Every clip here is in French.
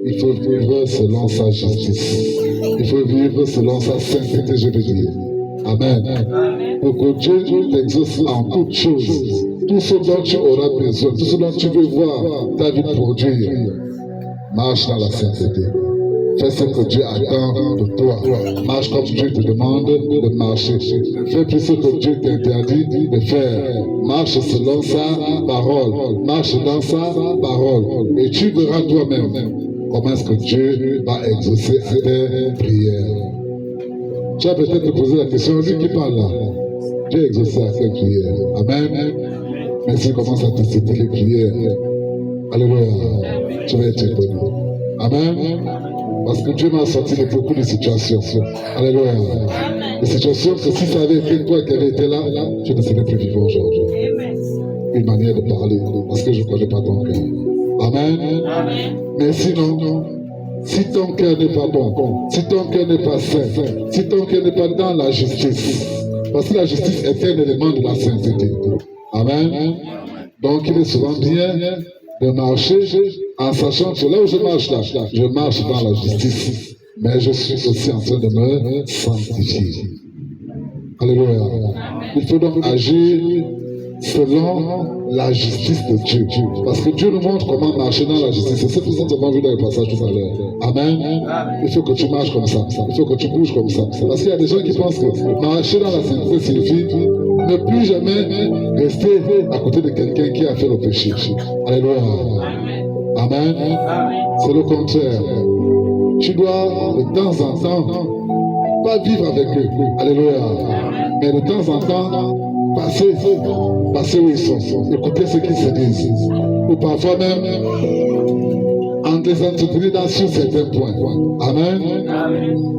Il faut vivre selon sa justice. Il faut vivre selon sa sainteté, je veux dire. Amen. Pour que Dieu t'exauce en toutes choses. Tout ce dont tu auras besoin, tout ce dont tu veux voir ta vie produire, marche dans la sainteté. Fais ce que Dieu attend de toi. Marche comme Dieu te demande de marcher. Fais plus ce que Dieu t'interdit de faire. Marche selon sa parole. Marche dans sa parole. Et tu verras toi-même comment est-ce que Dieu va exaucer à tes prières. Tu vas peut-être te poser la question, lui qui parle là, Dieu a exaucé à tes prières. Amen. Mais s'il commence à te citer les prières, alléluia, tu vas être étonné. Amen. Parce que Dieu m'a sorti de beaucoup de situations. Alléluia. Des situations que si ça avait été toi qui avais été là, je ne serais plus vivant aujourd'hui. Une manière de parler, parce que je ne connais pas ton cœur. Amen. Mais sinon, si ton cœur n'est pas bon, si ton cœur n'est pas saint, si ton cœur n'est pas dans la justice, parce que la justice est un élément de la sainteté. Amen. Donc il est souvent bien de marcher en sachant que là où je marche dans la justice, mais je suis aussi en train de me sanctifier. Alléluia. Il faut donc agir selon la justice de Dieu. Parce que Dieu nous montre comment marcher dans la justice. C'est ce que nous avons vu dans le passage tout à l'heure. Amen. Il faut que tu marches comme ça. Il faut que tu bouges comme ça. Parce qu'il y a des gens qui pensent que marcher dans la sainteté signifie ne plus jamais rester à côté de quelqu'un qui a fait le péché. Alléluia. Amen. C'est le contraire. Tu dois de temps en temps pas vivre avec eux. Alléluia. Mais de temps en temps passer où ils sont, écouter ce qu'ils se disent, ou parfois même en désentretenir sur certains points. Amen.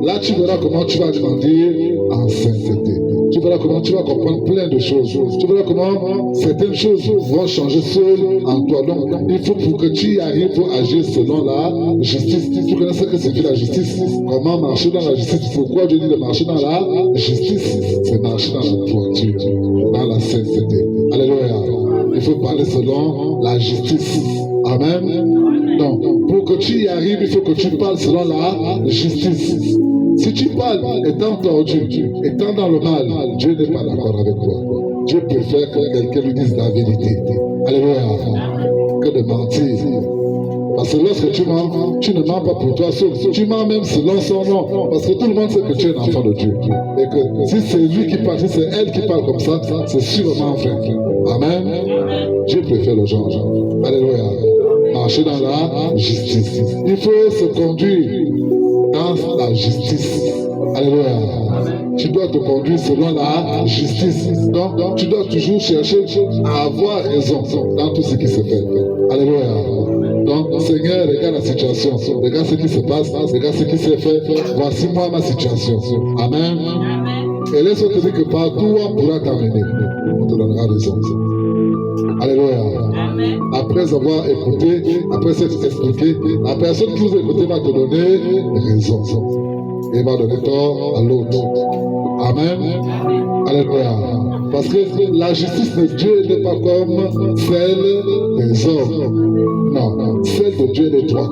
Là, tu verras comment tu vas grandir en sainteté. Tu verras comment tu vas comprendre plein de choses. Tu verras comment certaines choses vont changer seules en toi. Donc, il faut pour que tu y arrives pour agir selon la justice. Tu connais ce que c'est la justice. Comment marcher dans la justice. Pourquoi Dieu dit de marcher dans la justice? C'est marcher dans la droiture, dans la sainteté. Alléluia. Il faut parler selon la justice. Amen. Donc, pour que tu y arrives, il faut que tu parles selon la justice. Si tu parles étant tordu, étant dans le mal, Dieu n'est pas d'accord avec toi. Dieu préfère que quelqu'un lui dise la vérité. Alléluia. Que de mentir. Parce que lorsque tu mens, tu ne mens pas pour toi seul. Tu mens même selon son nom. Parce que tout le monde sait que tu es un enfant de Dieu. Et que si c'est lui qui parle, si c'est elle qui parle comme ça, c'est sûrement vrai. Amen. Dieu préfère le genre. Alléluia. Marcher dans la justice. Il faut se conduire dans la justice. Alléluia. Tu dois te conduire selon la justice. Donc, tu dois toujours chercher à avoir raison dans tout ce qui se fait. Alléluia. Donc, Seigneur, regarde la situation. Regarde ce qui se passe. Regarde ce qui s'est fait. Voici moi ma situation. Amen. Et laisse-moi te dire que partout on pourra t'amener. On te donnera raison. Alléluia. Après avoir écouté, après s'être expliqué, la personne qui vous a écouté va te donner raison. Et va donner tort à l'autre. Amen. Alléluia. Parce que la justice de Dieu n'est pas comme celle des hommes. Non, celle de Dieu est droite.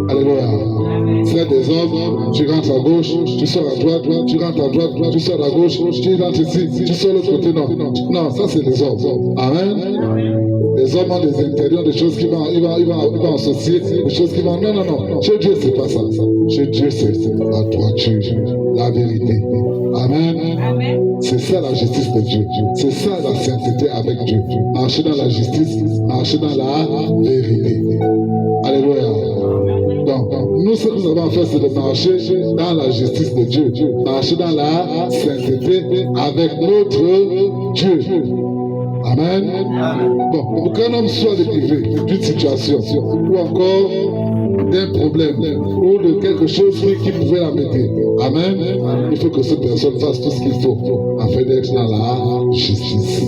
Alléluia. Celle des hommes, tu rentres à gauche, tu sors à droite, tu rentres à droite, tu sors à gauche, tu rentres ici, tu sors de l'autre côté. Non, ça c'est les hommes. Amen. Les hommes ont des intérieurs, des choses qui vont, ils vont associer, des choses qui vont. Non. Chez Dieu, c'est pas ça. Chez Dieu, c'est la droiture, la vérité. Amen. C'est ça la justice de Dieu. C'est ça la sainteté avec Dieu. Marcher dans la justice, marcher dans la vérité. Alléluia. Donc, nous, ce que nous avons à faire, c'est de marcher dans la justice de Dieu. Marcher dans la sainteté avec notre Dieu. Amen. Bon, pour qu'un homme soit délivré d'une situation ou encore d'un problème ou de quelque chose qui pouvait l'embêter, amen, il faut que cette personne fasse tout ce qu'il faut afin d'être dans la justice.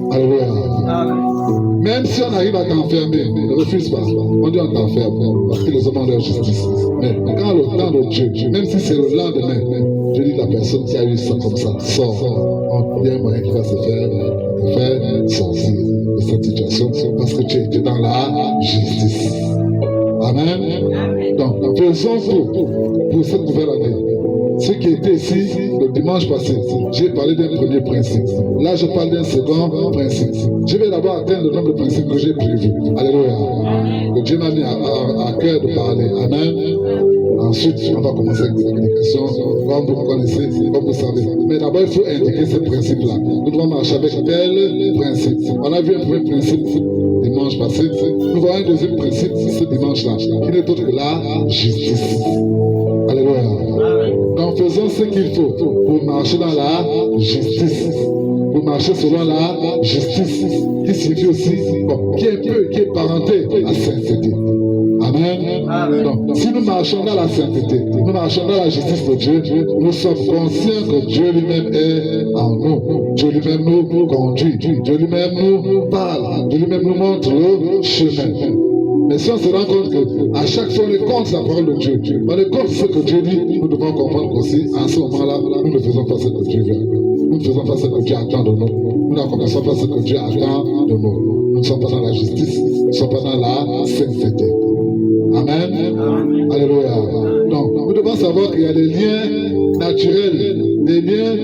Alléluia. Même si on arrive à t'enfermer, ne refuse pas. On dit on t'enferme parce que les hommes ont leur justice. Mais quand le temps de Dieu, même si c'est le lendemain, je dis la personne qui a eu ça comme ça sort. Il y a un moyen qui va se faire sortir de cette situation parce que tu es dans la justice. Amen. Donc, faisons tout pour cette nouvelle année. Ce qui était ici le dimanche passé, j'ai parlé d'un premier principe. Là, je parle d'un second principe. Je vais d'abord atteindre le nombre de principes que j'ai prévus. Alléluia. Que Dieu m'a mis à cœur de parler. Amen. Ensuite, on va commencer avec des communications, comme vous connaissez, comme vous savez. Mais d'abord, il faut indiquer ces principes-là. Nous devons marcher avec tel principe. On a vu un premier principe dimanche passé. Nous voyons un deuxième principe ce dimanche-là, qui n'est autre que la justice. Alléluia. Donc, faisons ce qu'il faut pour marcher dans la justice. Pour marcher selon la justice, qui signifie aussi, qui est parenté à sainteté. Amen. Donc, si nous marchons dans la sainteté, nous marchons dans la justice de Dieu, nous sommes conscients que Dieu lui-même est en nous. Dieu lui-même nous conduit. Dieu lui-même nous parle. Dieu lui-même nous montre le chemin. Mais si on se rend compte qu'à chaque fois on est contre la parole de Dieu, on est contre ce que Dieu dit, nous devons comprendre qu'aussi, à ce moment-là, nous ne faisons pas ce que Dieu veut. Nous ne faisons pas ce que Dieu attend de nous. Nous n'accomplissons pas ce que Dieu attend de nous. Nous ne sommes pas dans la justice, nous ne sommes pas dans la sainteté. Amen. Alléluia. Donc, nous devons savoir qu'il y a des liens naturels, des liens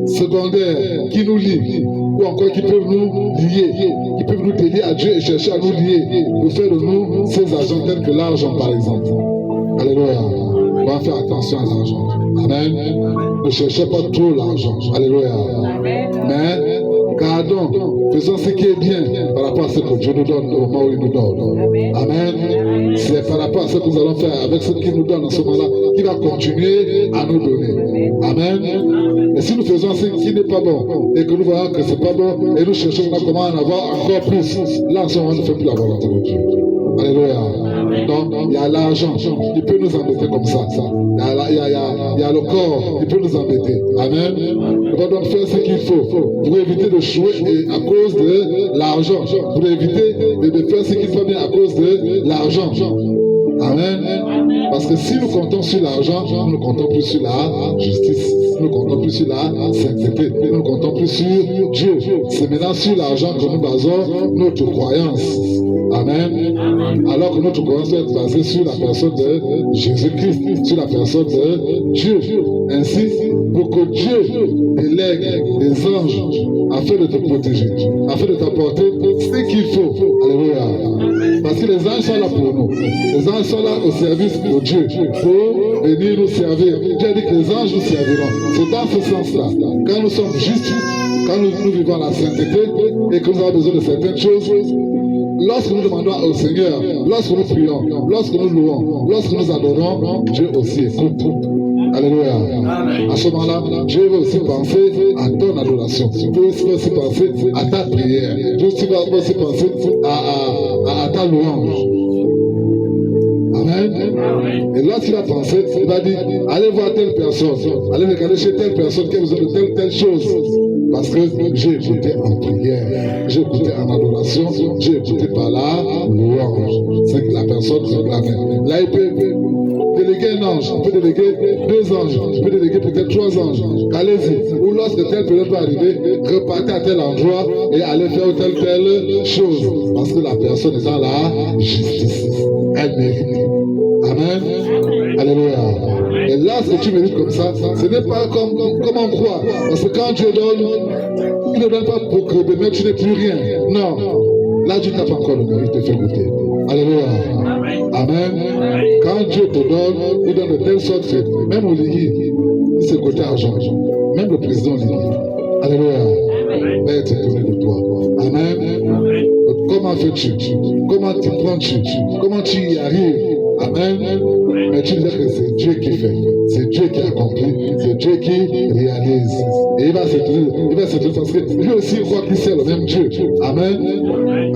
secondaires qui nous lient, ou encore qui peuvent nous lier, qui peuvent nous délier à Dieu et chercher à nous lier pour faire de nous ces agents tels que l'argent, par exemple. Alléluia. On va faire attention à l'argent. Amen. Ne cherchez pas trop l'argent. Alléluia. Mais gardons, faisons ce qui est bien par rapport à ce que Dieu nous donne au moment où il nous donne. Amen. C'est par rapport à ce que nous allons faire avec ce qu'il nous donne en ce moment-là qui va continuer à nous donner. Amen. Mais si nous faisons ce qui n'est pas bon et que nous voyons que ce n'est pas bon et nous cherchons comment en avoir encore plus, là en ce moment, nous ne faisons plus la volonté de Dieu. Alléluia. Donc, il y a l'argent qui peut nous embêter comme ça. Il y a le corps qui peut nous embêter. Amen. Nous devons donc faire ce qu'il faut pour éviter de jouer à cause de l'argent. Pour éviter de faire ce qu'il faut bien à cause de l'argent. Amen. Parce que si nous comptons sur l'argent, nous ne comptons plus sur la justice. Nous ne comptons plus sur la sainteté. Nous ne comptons plus sur Dieu. C'est maintenant sur l'argent que nous basons notre croyance. Amen. Alors que notre croyance doit être basée sur la personne de Jésus-Christ, sur la personne de Dieu. Ainsi, pour que Dieu délègue des anges afin de te protéger, afin de t'apporter ce qu'il faut. Alléluia. Parce que les anges sont là pour nous. Les anges sont là au service de Dieu pour venir nous servir. Dieu a dit que les anges nous serviront. C'est dans ce sens-là. Quand nous sommes justes, quand nous vivons la sainteté et que nous avons besoin de certaines choses, lorsque nous demandons au Seigneur, lorsque nous prions, lorsque nous louons, lorsque nous adorons, Dieu aussi écoute. Alléluia. À ce moment-là, Dieu veut aussi penser à ton adoration. Dieu veut aussi penser à ta prière. Dieu veut aussi penser à ta louange. Amen. Et lorsqu'il a pensé, il va dire, allez voir telle personne, allez regarder chez telle personne qui a besoin de telle chose. Parce que j'ai écouté en prière, j'ai écouté en adoration, j'ai écouté par la louange. C'est que la personne réclamait. Là, il peut déléguer un ange, il peut déléguer 2 anges, il peut déléguer peut-être 3 anges. Allez-y. Ou lorsque telle période va arriver, repartez à tel endroit et allez faire telle chose. Parce que la personne est dans la justice. Elle mérite. Amen. Alléluia. Et là, ce que tu mérites comme ça, ce n'est pas comme on croit. Parce que quand Dieu donne, il ne donne pas pour que demain tu n'aies plus rien. Non. Là, Dieu n'a pas encore le mérite de faire goûter. Alléluia. Amen. Quand Dieu te donne, il donne de telle sorte que même au Ligi, c'est côté argent. Même le président Ligi. Alléluia. Va être étonné de toi. Amen. Comment fais-tu? Comment t'y prends-tu? Comment tu y arrives? Amen. Mais tu dis que c'est Dieu qui fait. C'est Dieu qui accomplit. C'est Dieu qui réalise. Et il va se trouver parce que lui aussi il croit qu'il sait le même Dieu. Amen.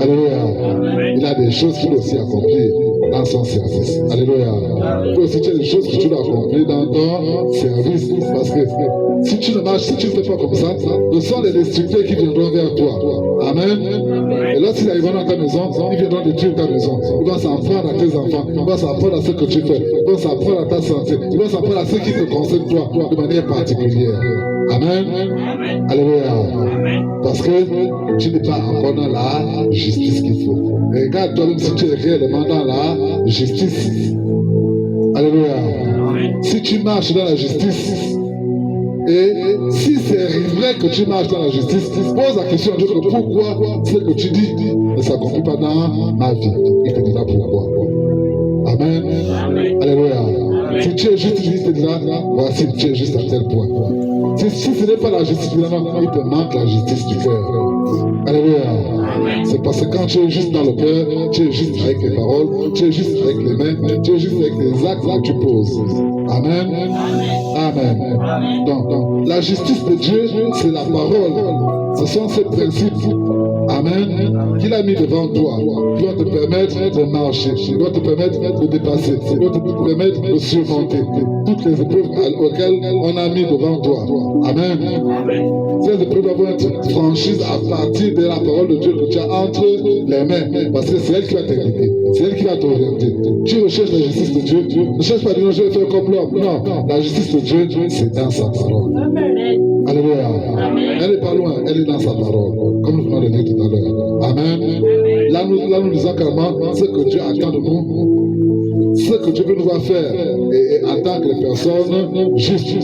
Alléluia. Il a des choses qu'il doit aussi accomplir dans son service. Alléluia. Toi aussi tu as des choses que tu dois accomplir dans ton service. Parce que si tu ne marches, si tu ne fais pas comme ça, ce sont les destructeurs qui viendront vers toi. Amen. Et lorsqu'ils arriveront dans ta maison, ils viendront détruire ta maison. Ils vont s'en prendre à tes enfants. Ils vont s'en prendre à ce que tu fais. Ils vont s'en prendre à ta santé. Ils vont s'en prendre à ce qui te concerne toi de manière particulière. Amen. Alléluia. Parce que tu n'es pas encore dans la justice qu'il faut. Et regarde toi-même si tu es réellement dans la justice. Alléluia. Si tu marches dans la justice, et si c'est vrai que tu marches dans la justice, pose la question à Dieu, pourquoi ce que tu dis ne s'accomplit pas dans ma vie. Il te dira pourquoi. Amen. Alléluia. Si tu es juste, il te dira, voici, tu es juste à tel point. Si ce n'est pas la justice, finalement, il te manque la justice du cœur. Alléluia. C'est parce que quand tu es juste dans le cœur, tu es juste avec les paroles, tu es juste avec les mains, tu es juste avec les actes que tu poses. Amen. Amen. Donc, la justice de Dieu, c'est la parole. Ce sont ces principes. Amen. Qu'il a mis devant toi. Qui doit te permettre de marcher. Qui doit te permettre de dépasser. Qui doit te permettre de surmonter toutes les épreuves auxquelles on a mis devant toi. Amen. Ces épreuves doivent être franchies à partir de la parole de Dieu que tu as entre les mains. Parce que c'est elle qui va t'aider. C'est elle qui va t'orienter. Tu recherches la justice de Dieu. Ne cherche pas de dire je vais faire comme l'homme. Non. La justice de Dieu, c'est dans sa parole. Alléluia. Elle n'est pas loin, elle est dans sa parole. Comme nous venons de dire tout à l'heure. Amen. Là, nous disons carrément ce que Dieu attend de nous. Ce que Dieu veut nous voir faire. Et attend que les personnes justes.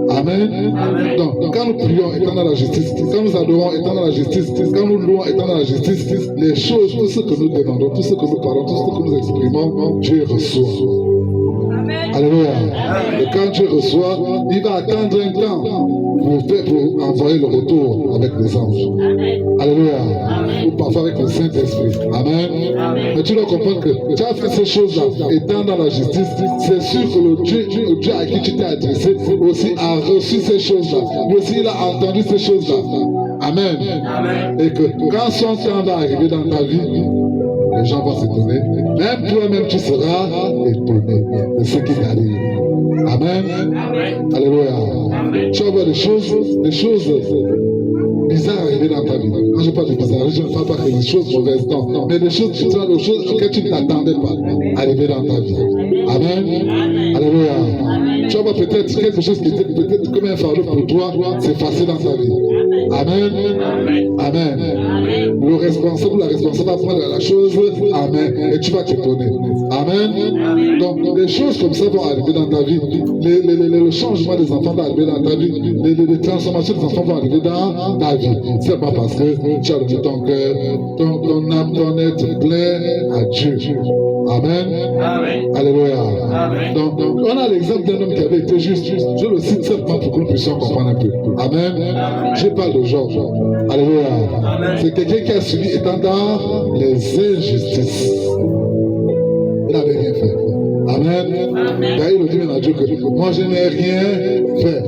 Amen. Donc, quand nous prions étant dans la justice, quand nous adorons étant dans la justice, quand nous louons étant dans la justice, les choses, tout ce que nous demandons, tout ce que nous parlons, tout ce que nous exprimons, Dieu reçoit. Alléluia. Et quand Dieu reçoit, il va attendre un temps pour envoyer le retour avec les anges. Alléluia. Ou parfois avec le Saint-Esprit. Amen. Mais tu dois comprendre que tu as fait ces choses-là, étant dans la justice, c'est sûr que le Dieu à qui tu t'es adressé aussi a reçu ces choses-là. Lui aussi, il a entendu ces choses-là. Amen. Et que quand son temps va arriver dans ta vie, les gens vont s'étonner. Même toi-même, tu seras étonné de ce qui t'arrive. Amen. Alléluia. Tu vas voir des choses bizarres arriver dans ta vie. Quand je parle de bizarre, je ne parle pas que des choses mauvaises, non. Mais des choses auxquelles tu ne t'attendais pas arriver dans ta vie. Amen. Alléluia. Tu vas voir peut-être quelque chose qui était peut-être comme un fardeau pour toi, c'est facile dans ta vie. Amen. Le responsable ou la responsable va prendre la chose, amen, et tu vas t'étonner. Amen. Donc, des choses comme ça vont arriver dans ta vie. Le changement des enfants va arriver dans ta vie. Les transformations des enfants vont arriver dans ta vie. Seulement parce que tu as donné ton cœur, ton âme, ton être plein à Dieu. Amen. Alléluia. Donc, on a l'exemple d'un homme qui avait été juste. Je le cite simplement pour que nous puissions comprendre un peu. Amen. Je parle de Georges. Alléluia. C'est quelqu'un qui a subi étant dans les injustices. Il n'avait rien fait. Amen. D'ailleurs, il dit bien à Dieu que moi je n'ai rien fait.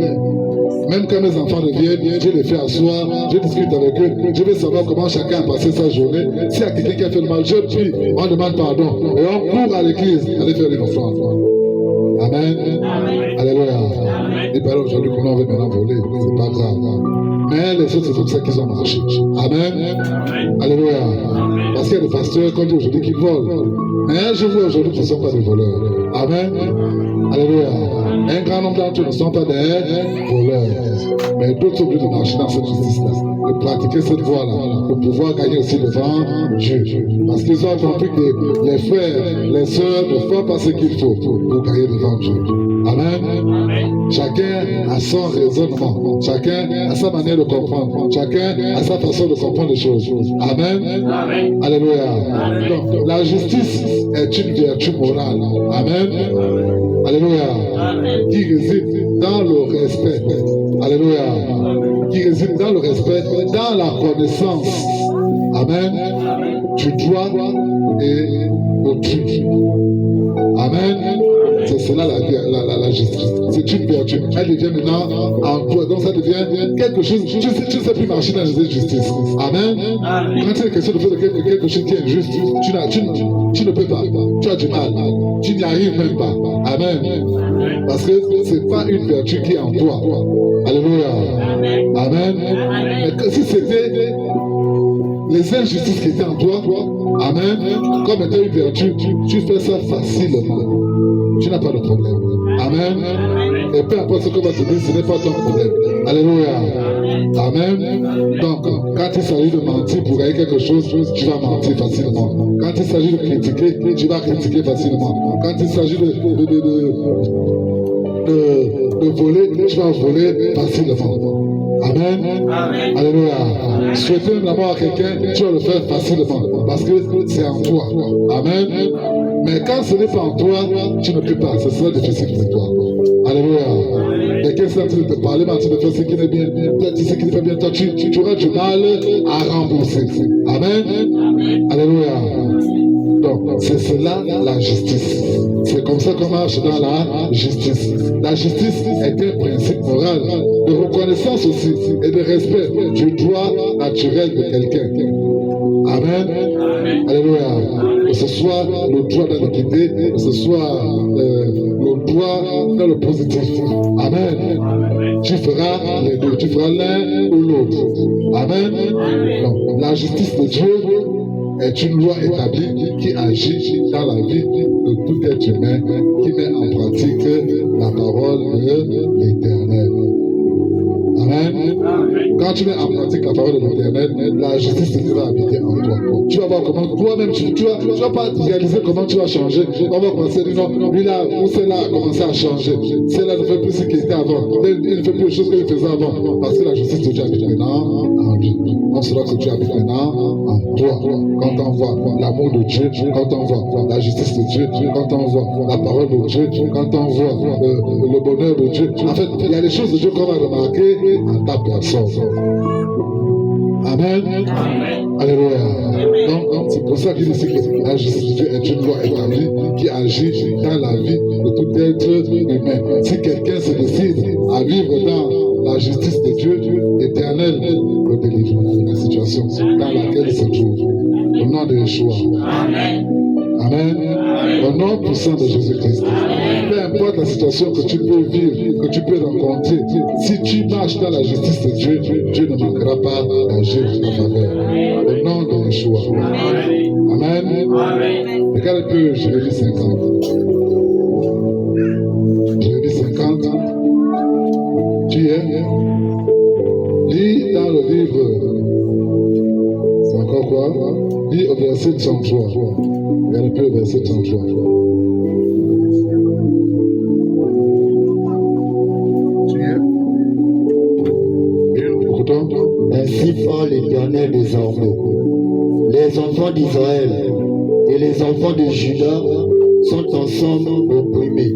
Même quand mes enfants reviennent, je les fais asseoir, je discute avec eux, je veux savoir comment chacun a passé sa journée. S'il y a quelqu'un qui a fait le mal, je prie, on demande pardon. Et on court à l'église, aller faire les offrandes. Amen. Alléluia. Il paraît aujourd'hui qu'on en veut maintenant voler, c'est pas grave. Mais les autres, c'est comme ça qu'ils ont marché. Amen. Alléluia. Parce qu'il y a des pasteurs, comme aujourd'hui, qui volent. Mais je vois aujourd'hui qu'ils ne sont pas des voleurs. Amen. Alléluia. Un grand nombre d'entre eux ne sont pas des voleurs. Mais d'autres sont obligés de marcher dans cette justice-là, de pratiquer cette voie-là, pour pouvoir gagner aussi devant Dieu. Parce qu'ils ont compris que les frères, les sœurs ne font pas ce qu'il faut pour gagner devant Dieu. Amen. Chacun a son raisonnement. Chacun a sa manière de comprendre. Chacun a sa façon de comprendre les choses. Amen. Alléluia. Donc, la justice est une vertu morale. Amen. Alléluia. Qui réside dans le respect. Alléluia. Qui réside dans le respect, dans la connaissance. Amen. Du droit et autrui. Amen. C'est cela la justice. C'est une vertu. Elle devient maintenant en toi. Donc ça devient quelque chose. Tu ne sais plus marcher dans la justice. Amen. Quand il est question de faire quelque chose qui est injuste, tu ne peux pas. Tu as du mal. Tu n'y arrives même pas. Amen. Parce que ce n'est pas une vertu qui est en toi. Alléluia. Amen. Mais si c'était les injustices qui étaient en toi, amen, comme étant une vertu, tu fais ça facilement. Tu n'as pas de problème. Amen. Et peu importe ce que va te dire, ce n'est pas ton problème. Alléluia. Amen. Donc, quand il s'agit de mentir pour gagner quelque chose, tu vas mentir facilement. Quand il s'agit de critiquer, tu vas critiquer facilement. Quand il s'agit de voler, tu vas voler facilement. Amen. Amen. Alléluia. Souhaiter l'amour à quelqu'un, tu vas le faire facilement. Parce que c'est en toi. Amen. Mais quand ce n'est pas en toi, tu ne peux pas. Ce sera difficile pour toi. Alléluia. Quelqu'un est en train de te parler, mais en train de faire ce qui n'est bien. Toi, tu sais ce qui n'est pas bien. Toi, tu auras du mal à rembourser. Amen. Amen. Alléluia. Donc, c'est cela la justice. C'est comme ça qu'on marche dans la justice. La justice est un principe moral de reconnaissance aussi et de respect du droit naturel de quelqu'un. Amen. Amen. Alléluia. Que ce soit le droit dans l'équité, que ce soit le droit dans le positif. Amen. Amen. Tu feras les deux. Tu feras l'un ou l'autre. Amen. Amen. Donc, la justice de Dieu est une loi établie qui agit dans la vie de tout être humain, qui met en pratique la parole de l'Éternel. Amen. Quand tu mets en pratique la parole de l'Éternel, la justice de Dieu va habiter en toi. Tu vas voir comment toi-même, tu vas pas réaliser comment tu vas changer. Tu vas commencer à dire non, lui là, ou celle-là a commencé à changer. Celle-là ne fait plus ce qu'il était avant. Il ne fait plus les choses qu'il faisait avant. Parce que la justice de Dieu habite maintenant en lui. On saura que Dieu habite maintenant en toi. Quand on voit l'amour de Dieu, quand on voit la justice de Dieu, quand on voit la parole de Dieu, quand on voit le bonheur de Dieu. En fait, il y a des choses de Dieu qu'on va remarquer en ta personne. Amen. Amen. Alléluia. Donc, c'est pour ça qu'il dit que la justice de Dieu est une loi établie qui agit dans la vie de tout être humain. Si quelqu'un se décide à vivre dans la justice de Dieu, l'Éternel le délivre de la situation dans laquelle il se trouve. Au nom de Yeshua. Amen. Amen. Au nom puissant de Jésus-Christ. Peu importe la situation que tu peux vivre, que tu peux rencontrer, si tu marches dans la justice de Dieu, Dieu ne manquera pas d'agir en ta faveur. Au nom de Yeshua. Amen. Regarde un peu Jérémie 50. Jérémie 50. Tu es. Lis dans le livre. C'est encore quoi? Lis au verset 33. Regarde un peu le verset 33. Ainsi parle l'Éternel des armées. Les enfants d'Israël et les enfants de Juda sont ensemble opprimés.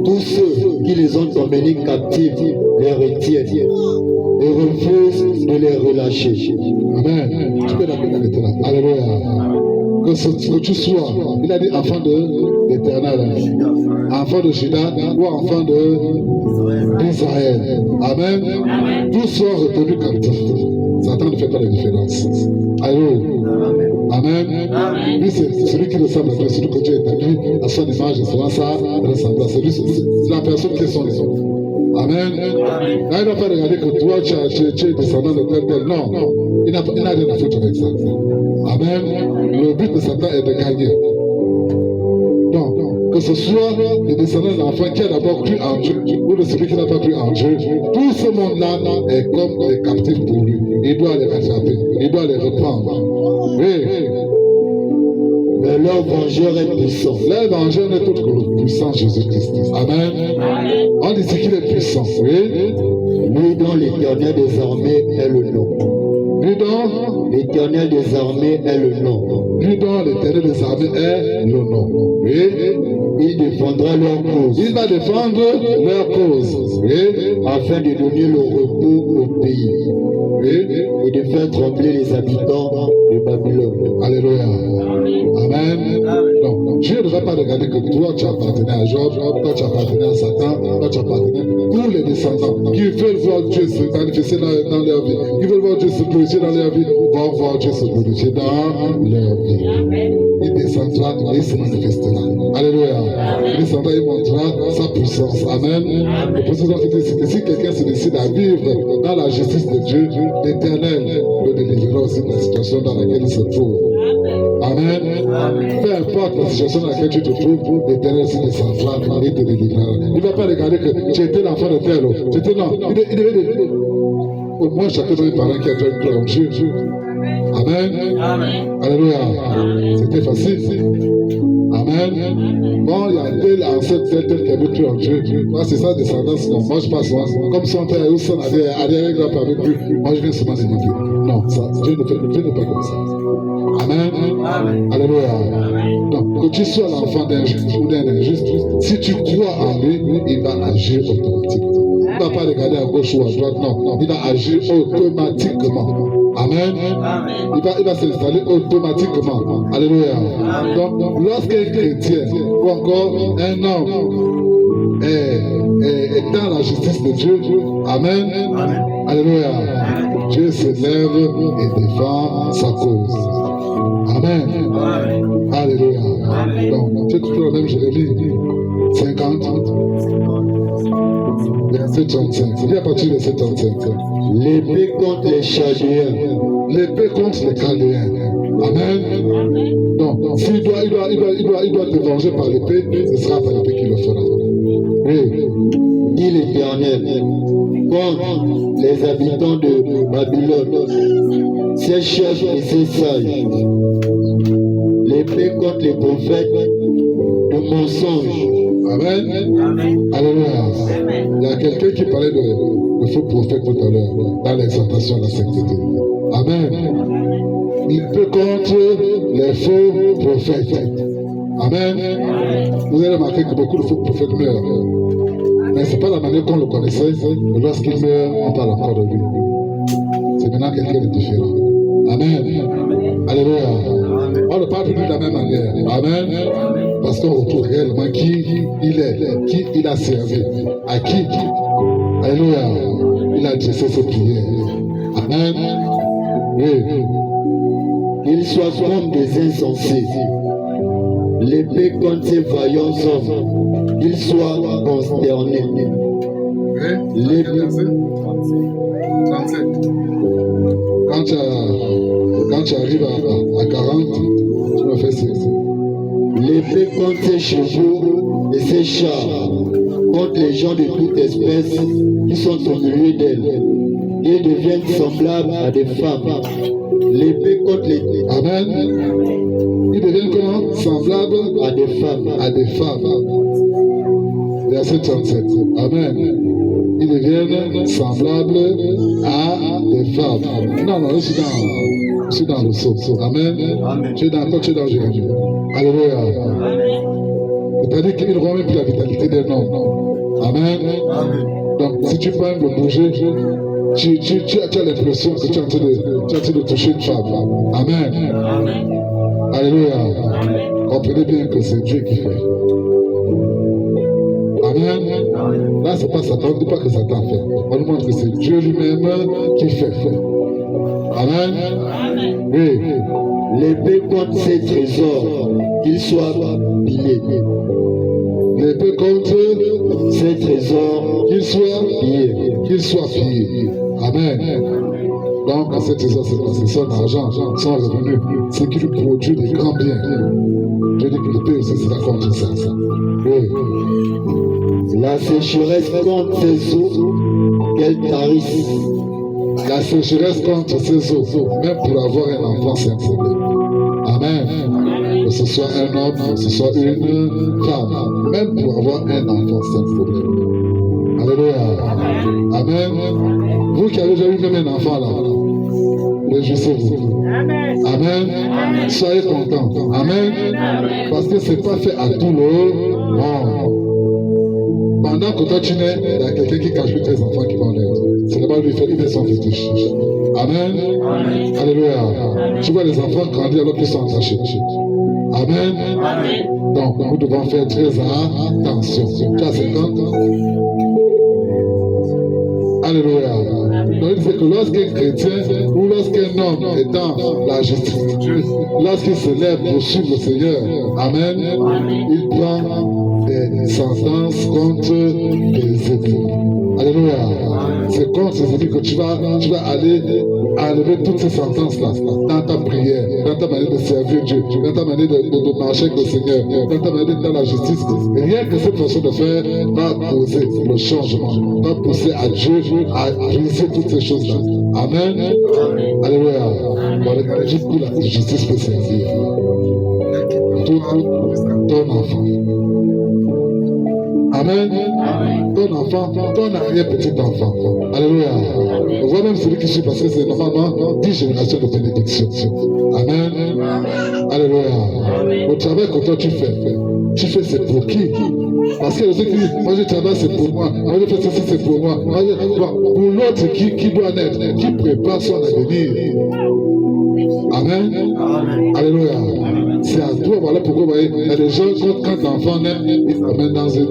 Tous ceux qui les ont emmenés captifs les retiennent et refusent de les relâcher. Amen. Tu peux l'appeler là. Alléluia. Que tu sois, il a dit enfant de l'Éternel, enfant de Juda ou enfant d'Israël. Amen. Tous sont retenus captifs. Satan ne fait pas la différence. Alléluia. Amen. Lui, c'est celui qui ressemble à Dieu, celui que Dieu a établi à son image et selon sa ressemblance. C'est la personne qui est son exemple. Amen. Là, il n'a pas regardé que toi, tu es descendant de tel. Non. Il n'a rien à foutre avec ça. Amen. Le but de Satan est de gagner. Donc, que ce soit le descendant d'enfant qui a d'abord cru en Dieu ou de celui qui n'a pas cru en Dieu, tout ce monde-là est comme des captifs pour lui. Il doit les rattraper, il doit les reprendre. Oui. Mais leur vengeur est puissant. Leur vengeur n'est autre que le puissant Jésus-Christ. Amen. On dit qu'il est puissant. Oui. Lui dont l'Éternel des armées est le nom. Lui dont l'Éternel des armées est le nom. Lui dont l'Éternel des armées est le nom. Oui. Il défendra leur cause. Il va défendre leur cause. Oui. Afin de donner le repos au pays. Oui. Et de faire trembler les habitants de Babylone. Alléluia. Amen. Donc, Dieu ne va pas regarder que toi tu appartenais à Job, toi tu appartenais à Satan, toi tu appartenais à tous les descendants qui veulent voir Dieu se manifester dans leur vie, qui veulent voir Dieu se glorifier dans leur vie, vont voir Dieu se glorifier dans leur vie. Il descendra et il se manifestera. Alléluia. Il descendra et il montrera sa puissance. Amen. Et pour ce que si quelqu'un se décide à vivre dans la justice de Dieu, l'Éternel le délivrera aussi de la situation dans laquelle il se trouve. Amen. Amen. Peu importe la situation dans laquelle tu te trouves, l'Éternel se décentrera et te délivrera. Il ne va pas regarder que tu étais l'enfant de tel. Tu étais non. Il devait au moins chacun de mes parents qui a déjà une gloire en Dieu. Amen. Alléluia. C'était facile. Amen. Bon, il y a tel ancêtre, tel qui a vécu en Dieu. Moi, c'est ça, descendance. Non, moi, je passe. Comme son père ou son arrière-grand avec lui. Moi, je viens seulement de Dieu. Non, ça, Dieu ne fait pas comme ça. Amen. Alléluia. Donc, que tu sois l'enfant d'un juste ou d'un injuste, si tu crois en lui, il va agir automatiquement. Il ne va pas regarder à gauche ou à droite, non. Il va agir automatiquement. Amen. Il va s'installer automatiquement. Alléluia. Donc, lorsqu'un chrétien ou encore un homme est dans la justice de Dieu, Amen. Alléluia. Dieu se lève et défend sa cause. Amen. Alléluia. Donc, c'est toujours le même Jérémie 50. Verset 35. C'est à partir de verset 35. L'épée contre les Chaldéens. L'épée contre les Chaldéens. Amen. Donc, s'il doit te venger par l'épée, ce sera par l'épée qu'il le fera. Oui. Dit l'Éternel, contre les habitants de Babylone, ses chefs et ses sages. L'épée contre les prophètes de mensonges. Amen. Alléluia. Il y a quelqu'un qui parlait de faux prophètes tout à l'heure, dans l'exhortation de la sainteté. Amen. L'épée contre les faux prophètes. Amen. Vous avez remarqué que beaucoup de faux prophètes meurent. Mais ce n'est pas la manière qu'on le connaissait. Lorsqu'il meurt, on parle encore de lui. C'est maintenant quelqu'un de différent. Amen. Alléluia. On ne parle plus de la même manière. Amen. Parce qu'on retrouve réellement qui il est, qui il a servi, à qui. Alléluia. Il a adressé ses prières. Amen. Oui. Qu'ils soient comme des insensés. L'épée contre ces vaillants hommes, qu'ils soient consternés. L'épée. Quand tu arrives à 40, tu me fais ceci. L'épée contre ses chevaux et ses chars, contre les gens de toute espèce qui sont au milieu d'elles, et deviennent semblables à des femmes. L'épée contre les... Amen. Ils deviennent comment? Semblables à des femmes. À des femmes. Verset 37. Amen. Ils deviennent semblables à des femmes. Non, je suis dans le psaume. Amen. Tu es dans Jérémie. Alléluia. C'est-à-dire qu'ils n'auront même plus la vitalité des noms. Amen. Donc, si tu peux me bouger, tu as l'impression que tu es en train de toucher une femme. Amen. Alléluia. Comprenez bien que c'est Dieu qui fait. Amen. Là, c'est pas Satan. On ne dit pas que Satan fait. On nous montre que c'est Dieu lui-même qui fait. Amen. Oui. L'épée contre ses trésors, qu'ils soient pillés. L'épée contre ses trésors, qu'ils soient pillés. Amen. Donc, à ces trésors, c'est son argent, son revenu, c'est qui lui produit des grands biens. Je dis que l'épée aussi, c'est contre ça. Oui. La sécheresse contre ses eaux, qu'elle tarisse. La sécheresse contre ses eaux, même pour avoir un enfant, c'est un problème. Amen. Que ce soit un homme, que ce soit une femme, même pour avoir un enfant, c'est un problème. Alléluia. Amen. Vous qui avez déjà eu même un enfant là, réjouissez-vous. Amen. Soyez contents. Amen. Parce que ce n'est pas fait à tout le monde. Pendant que toi tu nais, il y a quelqu'un qui cache tes enfants qui vont naître. Ce n'est pas lui faire, il fait son fétiche. Amen. Alléluia. Tu vois les enfants grandir alors qu'ils sont attachés. Amen. Donc nous devons faire très attention. Tu as 50 ans. Alléluia. Donc il dit que lorsqu'un chrétien ou lorsqu'un homme est dans la justice de Dieu, lorsqu'il se lève pour suivre le Seigneur, Amen, il prend des sentences contre les ennemis. Alléluia. C'est comme ces amis que tu vas aller enlever toutes ces sentences-là dans ta prière, dans ta manière de servir Dieu, dans ta manière de marcher avec le Seigneur, dans ta manière dans la justice. Rien que cette façon de faire va poser le changement, va pousser à Dieu à briser toutes ces choses-là. Amen. Alléluia. On va regarder jusqu'où la justice peut servir. Ton enfant. Amen. Ton enfant, ton arrière-petit-enfant. Alléluia. On voit même celui qui suit parce que c'est normalement 10 générations de bénédiction. Amen. Alléluia. Le travail que toi tu fais c'est pour qui? Parce que ceux qui disent, moi je travaille c'est pour moi, moi je fais ceci c'est pour moi. Pour l'autre qui doit naître, qui prépare son avenir. Amen. Alléluia. C'est à toi, voilà pourquoi vous voyez, il y a des gens, quand l'enfant naît, ils s'amènent dans une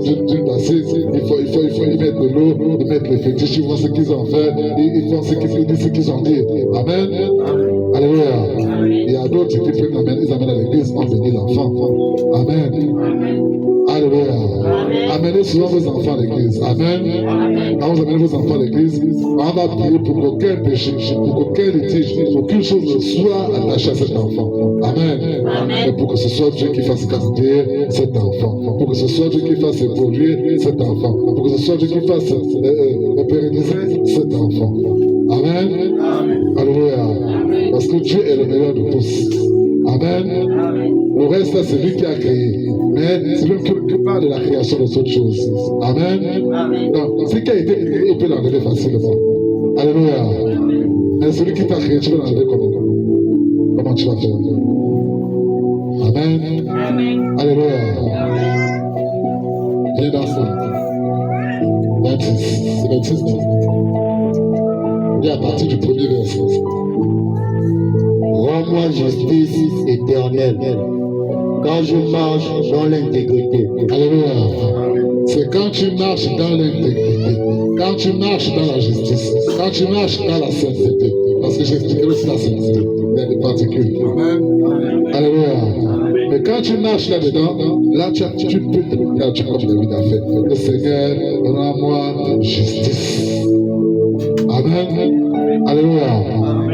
bassine, il faut y mettre de l'eau, ils mettent les fétiches, ils font ce qu'ils ont fait, ils font ce qu'ils ont dit. Amen. Alléluia. Il y a d'autres qui prennent, ils amènent à l'église, on bénit l'enfant. Amen. Alléluia. Amenez souvent vos enfants à l'église. Amen. Quand vous amenez vos enfants à l'église, on va prier pour qu'aucun péché, pour qu'aucun litige, aucune chose ne soit attachée à cet enfant. Amen. Et pour que ce soit Dieu qui fasse grandir cet enfant. Pour que ce soit Dieu qui fasse produire cet enfant. Pour que ce soit Dieu qui fasse pérenniser cet enfant. Amen. Alléluia. Parce que Dieu est le meilleur de tous. Amen. Le reste, c'est lui qui a créé. Mais c'est lui qui parle de la création de toutes choses. Amen. Donc, ce qui a été créé, il peut l'enlever facilement. Alléluia. Mais celui qui t'a créé, tu peux l'enlever comment? Comment tu vas faire? Amen. Alléluia. Viens dans ça. 26. C'est 26, non? Viens à partir du premier verset. Rends-moi justice éternelle, quand je marche dans l'intégrité. Alléluia. C'est quand tu marches dans l'intégrité, quand tu marches dans la justice, quand tu marches dans la sainteté. Parce que j'expliquerai aussi la sainteté. Il y a des particules. Alléluia. Mais quand tu marches là-dedans, là tu peux te regarder comme David a fait. Le Seigneur, rends-moi justice. Amen. Alléluia.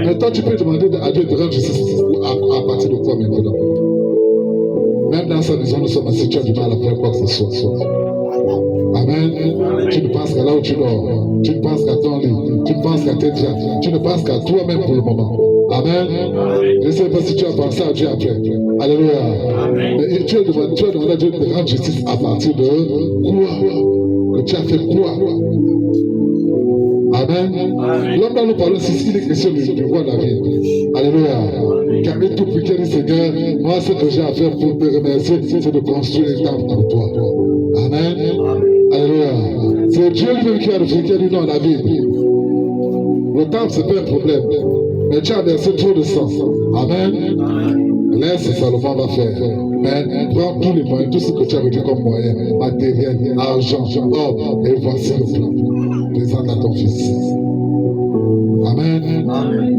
Maintenant, tu peux demander à Dieu de rendre justice à partir de quoi maintenant? Même dans sa maison, nous sommes assis, tu as du mal à faire quoi que ce soit. Amen. Tu ne penses qu'à là où tu dors. Tu ne penses qu'à ton lit. Tu ne penses qu'à tes diacres. Tu ne penses qu'à toi-même pour le moment. Amen. Je ne sais pas si tu as pensé à Dieu après. Alléluia. Mais tu as demandé à Dieu de rendre justice à partir de quoi? Que tu as fait quoi? Amen. L'homme dont nous parlons ici, il est question du roi David. Alléluia. Car il tout prié dit, Seigneur, moi ce que j'ai à faire pour te remercier, c'est de construire un temple pour toi. Amen. Alléluia. C'est Dieu lui-même qui a dit non, David. Le temple, ce n'est pas un problème. Mais tu as versé trop de sang. Amen. Laisse Salomon va faire. Mais prends tous les moyens, tout ce que tu as reçu comme moyen, matériel, argent, or, et voici le plan. Présente à ton fils. Amen.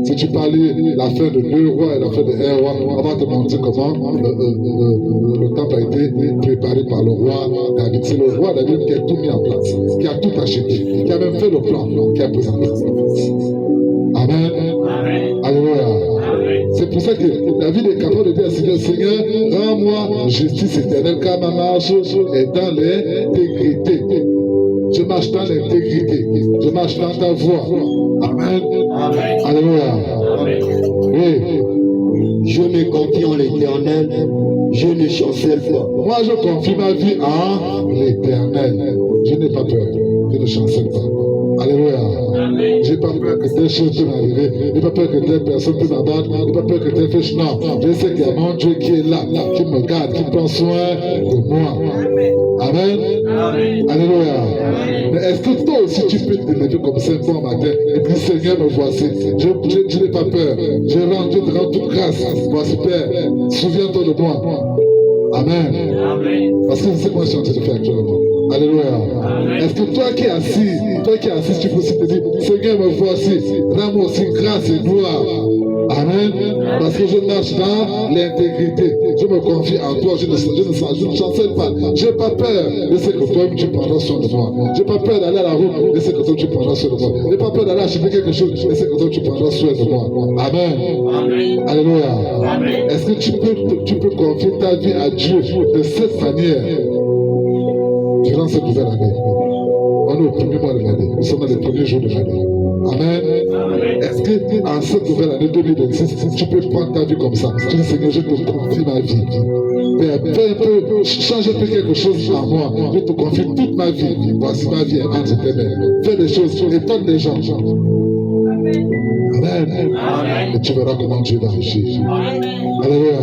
Si tu parles la fin de 2 rois et la fin de 1 roi, on va te montrer comment le temple a été préparé par le roi David. C'est le roi David qui a tout mis en place, qui a tout acheté, qui a même fait le plan, qui a présenté. Amen. Alléluia. C'est pour ça que David est capable de dire à Seigneur, Seigneur, rends-moi justice éternelle, car ma marche est dans l'intégrité. Je marche dans l'intégrité. Je marche dans ta voie. Amen. Alléluia. Oui. Je me confie en l'Éternel, je ne chancelle pas. Moi, je confie ma vie en l'Éternel. Je n'ai pas peur. Je ne chancelle pas. Alléluia. Je n'ai pas peur que telle chose puisse m'arriver. Je n'ai pas peur que telle personne puisse m'abattre. Je n'ai pas peur que telle chose. Non. Je sais qu'il y a mon Dieu qui est là, qui me garde, qui prend soin de moi. Amen. Alléluia. Mais est-ce que toi aussi tu peux te lever comme ça un bon matin et dire Seigneur, me voici. Je n'ai pas peur. Je te rends toute grâce. Voici Père. Souviens-toi de moi. Amen. Parce que c'est ce que moi je suis en train de faire actuellement. Alléluia. Est-ce que toi qui es assis, tu peux aussi te dire Seigneur, me voici. Rends-moi aussi grâce et gloire. Amen. Parce que je marche dans l'intégrité. Je me confie en toi. Je ne chancelle pas. Je n'ai pas peur de ce que toi tu prendras soin de moi. Je n'ai pas peur d'aller à la route de ce que toi tu prendras soin de moi. Je n'ai pas peur d'aller acheter quelque chose de ce que toi tu prendras soin de moi. Amen. Alléluia. Est-ce que tu peux confier ta vie à Dieu de cette manière durant cette nouvelle année? On est au premier mois de l'année. Nous sommes dans les premiers jours de l'année. Amen. Est-ce que en cette nouvelle année 2026, tu peux prendre ta vie comme ça? Tu dis, Seigneur, je te confie ma vie. Fais un peu, change un peu quelque chose en moi. Je te confie toute ma vie. Voici ma vie entre tes mains. Fais des choses, étonne les gens. Amen. Et tu verras comment Dieu va agir. Alléluia.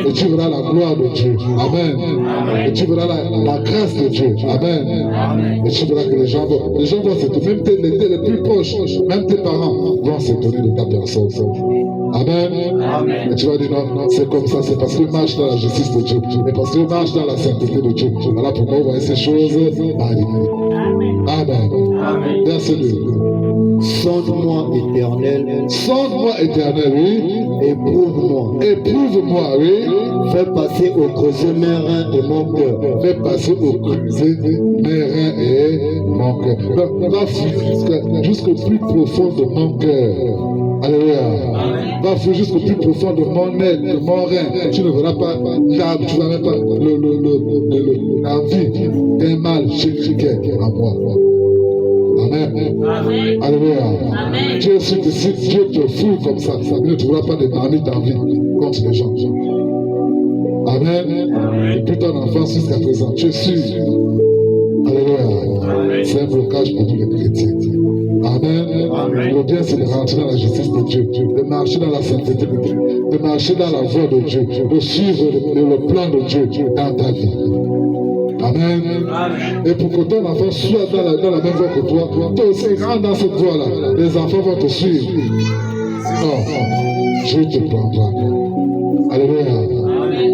Et tu verras la gloire de Dieu. Amen. Et tu verras la grâce de Dieu. Amen. Et tu verras que les gens vont s'étonner. Même les plus proches, même tes parents vont s'étonner de ta personne. Amen. Et tu vas dire non, c'est comme ça, c'est parce que je marche dans la justice de Dieu. Et parce que je marche dans la sainteté de Dieu. Voilà pourquoi on voit ces choses arriver. Amen. Verset 2. Sonde-moi, Éternel. Sonde-moi, Éternel, oui. Éprouve-moi. Éprouve-moi, oui. Fais passer au creuset mes reins et mon cœur. Fais passer au creuset mes reins et mon cœur. Va fouiller jusqu'au plus profond de mon cœur. Alléluia. Va fouiller jusqu'au plus profond de mon aile, de mon rein. Tu ne verras pas l'arbre, tu ne verras même pas l'envie d'un mal chez en moi. Amen. Alléluia. Dieu, si Dieu te foule comme ça, il ne trouvera pas de marmite d'envie contre les gens. Amen. Depuis ton enfance jusqu'à présent, tu es sûr. Alléluia. C'est un blocage pour tous les chrétiens. Amen. Le bien, c'est de rentrer dans la justice de Dieu, de marcher dans la sainteté de Dieu, de marcher dans la voie de Dieu, de suivre le plan de Dieu dans ta vie. Amen. Et pour que ton enfant soit dans la même voie que toi, toi aussi rentre dans cette voie-là. Les enfants vont te suivre. Sinon, Dieu te prendra. Alléluia.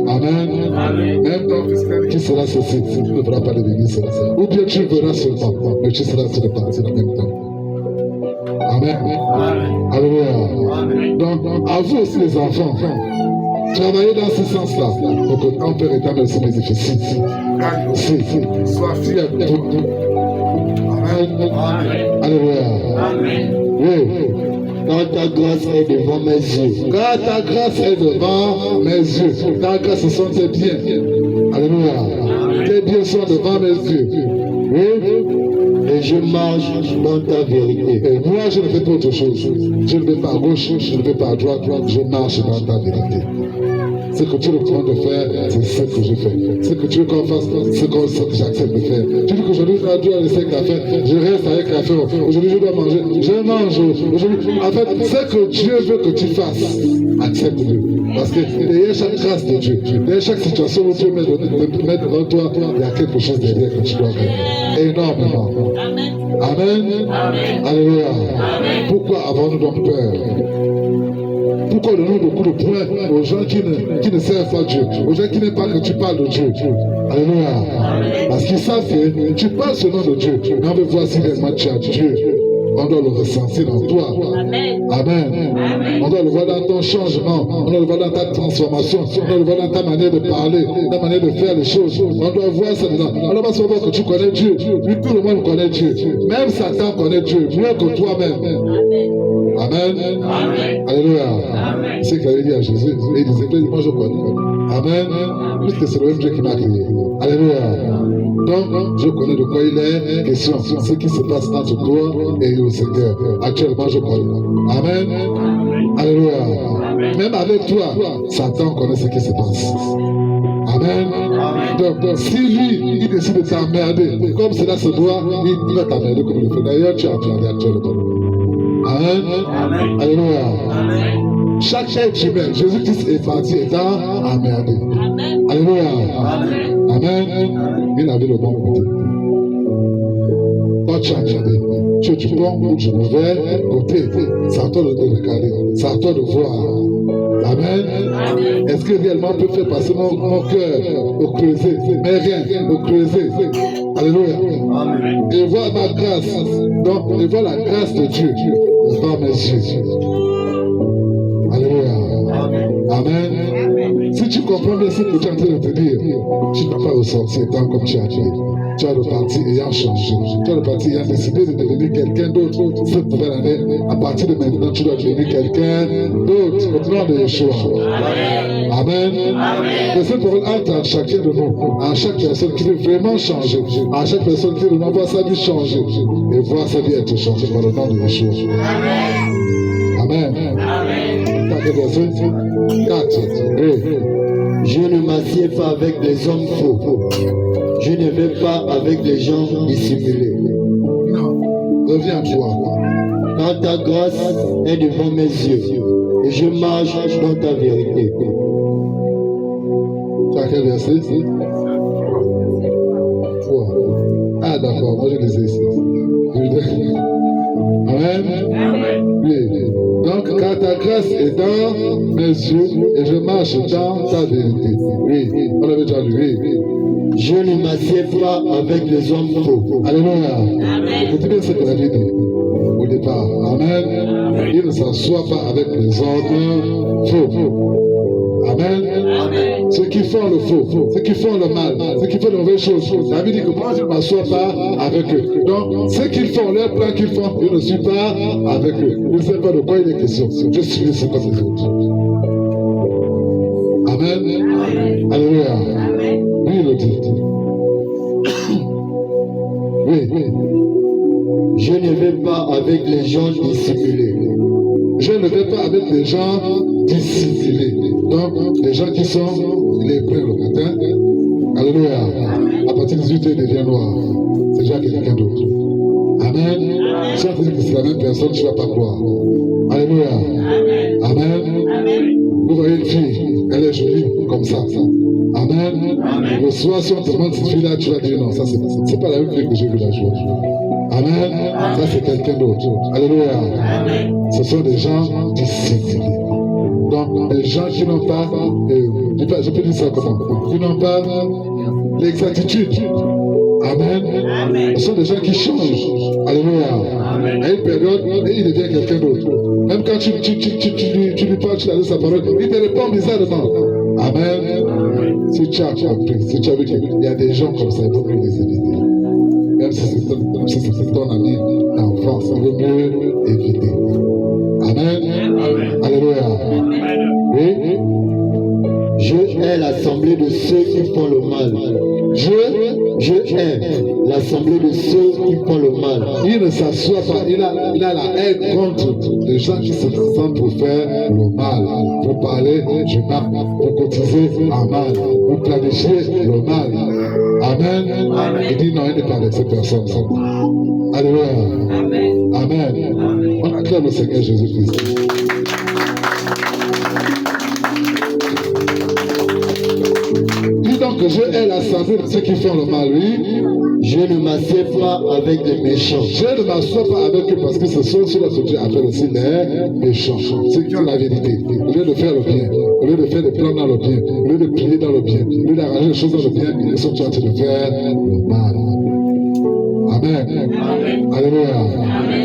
Amen. Même ton fils qui sera ceci, tu ne verras pas de l'église. Ou bien tu verras seulement, mais tu seras sur le parti en même temps. Amen. Alléluia. Donc, à vous aussi les enfants, travaillez dans ce sens-là, pour que ton Père éternel se bénéficie. Sois fier de tout. Amen. Alléluia. Oui. Quand ta grâce est devant mes yeux. Quand ta grâce est devant mes yeux. Ta grâce, ce sont tes biens. Alléluia. Tes biens sont devant mes yeux. Oui. Et je marche dans ta vérité. Et moi, je ne fais pas autre chose. Je ne vais pas à gauche, je ne vais pas à droite, je marche dans ta vérité. Ce que tu recommandes de faire, c'est ce que je fais. Ce que tu veux qu'on fasse, c'est ce que j'accepte de faire. Tu dis qu'aujourd'hui, je dois laisser le café, je reste avec le café. Aujourd'hui, je dois manger, je mange. En fait, ce que Dieu veut que tu fasses, accepte-le. Parce que derrière chaque grâce de Dieu, derrière chaque situation où Dieu met devant toi, il y a quelque chose derrière que tu dois faire. Énormément. Amen. Alléluia. Pourquoi avons-nous donc peur? Pourquoi donnons beaucoup de points aux gens qui ne servent pas Dieu, aux gens qui n'aiment pas que tu parles de Dieu? Alléluia. Parce qu'ils savent que tu parles ce nom de Dieu, mais on veut voir si réellement tu as Dieu. On doit le ressentir en toi. Amen. On doit le voir dans ton changement. On doit le voir dans ta transformation. On doit le voir dans ta manière de parler, ta manière de faire les choses. On doit voir ça dedans. On doit pas savoir que tu connais Dieu. Oui, tout le monde connaît Dieu. Même Satan connaît Dieu, mieux que toi-même. Amen. Alléluia. C'est ce qu'il avait dit à Jésus. Et il disait, moi je connais. Amen. Puisque c'est le même Dieu qui m'a créé. Alléluia. Donc, je connais de quoi il est question. Ce qui se passe entre toi et le Seigneur. Actuellement, je connais. Amen. Alléluia. Même avec toi, Satan connaît ce qui se passe. Amen. Donc, si lui, il décide de t'emmerder, comme cela se doit, il va t'emmerder comme il le fait. D'ailleurs, tu as emmerdé actuellement. Amen. Alléluia. Chaque être humain, Jésus-Christ est parti étant emmerdé. Alléluia. Amen. Il avait le bon côté. Toi, tu as emmerdé. Tu es du bon ou du mauvais côté. C'est à toi de regarder. C'est à toi de voir. Amen. Est-ce que réellement on peut faire passer mon cœur au creuset, mes reins au creuset? Alléluia. Et voir ma grâce. Donc, et voir la grâce de Dieu devant mes yeux. si tu comprends bien ce que tu es en train de te dire, tu ne vas pas ressortir tant comme tu as dit. Tu es reparti ayant changé. Tu es reparti ayant décidé de devenir quelqu'un d'autre. Cette nouvelle année, à partir de maintenant, tu dois devenir quelqu'un d'autre. Au nom de Yeshua. Amen. Et cette parole entre à chacun de nous, à chaque personne qui veut vraiment changer, à chaque personne qui veut voir sa vie changer et voir sa vie être changée par le nom de Yeshua. Amen. Verset 4. Je ne m'assieds pas avec les hommes faux. Je ne vais pas avec les gens dissimulés. Non. Reviens à toi. Quand ta grâce est devant mes yeux et je marche dans ta vérité. Tu as quel verset? 3. Ah d'accord, moi je les ai ici. Amen. Oui. Donc quand ta grâce est dans mes yeux et je marche dans ta vérité. Oui, on avait déjà lu. Oui. Je ne m'assieds pas avec les hommes faux. Alléluia. Écoutez bien ce que la Bible dit au départ. Amen. Il ne s'assoit pas avec les hommes faux. Amen. Ceux qui font le faux, ceux qui font le mal, ceux qui font de mauvaises choses. La Bible dit que moi je ne m'assois pas avec eux. Donc, ceux qu'ils font, leur plan qu'ils font, je ne suis pas avec eux. Je ne sais pas de quoi il est question. Je suis ce comme les autres. Amen. Alléluia. Oui, il le dit. Oui. Je ne vais pas avec les gens dissimulés. Je ne vais pas avec les gens dissimulés. Donc, les gens qui sont les prêts le matin. Alléluia. À partir de 18h, il devient noir. C'est déjà quelqu'un d'autre. Amen. Si on te dit que c'est la même personne, tu ne vas pas croire. Alléluia. Amen. Vous voyez une fille, elle est jolie comme ça. Amen. Le soir, si on te demande cette fille-là, tu vas dire non, ça c'est pas la même fille que j'ai vu la jour. Amen. Ça c'est quelqu'un d'autre. Alléluia. Ce sont des gens dissimulés. Donc, les gens qui n'ont pas, je peux dire ça comment, qui n'ont pas l'exactitude. Amen. Ce sont des gens qui changent. Alléluia. À une période, il devient quelqu'un d'autre. Même quand tu lui parles, tu lui donnes sa parole, il te répond bizarrement. Amen. Si tu as compris, si tu as vu qu'il y a des gens comme ça, il vaut mieux les éviter. Même si c'est ton ami d'enfance, il vaut mieux éviter. Amen. Alléluia. Oui. Je hais l'assemblée de ceux qui font le mal. Je hais l'assemblée de ceux qui font le mal. Il ne s'assoit pas, il a la haine contre les gens qui se rassemblent pour faire le mal, pour parler du mal, pour cotiser en mal, pour planifier le mal. Amen. Il dit non, il n'est pas avec ces personnes. Alléluia. Amen. On acclame le Seigneur Jésus-Christ. Donc je hais l'assemblée de ceux qui font le mal, oui. Je ne m'assieds pas avec les méchants. Je ne m'assois pas avec eux parce que ce sont ceux que Dieu appelle aussi les méchants. Ceux qui ont la vérité. Au lieu de faire le bien, au lieu de faire des plans dans le bien, au lieu de prier dans le bien, au lieu d'arranger les choses dans le bien, ils sont en train de faire le mal. Amen. Alléluia.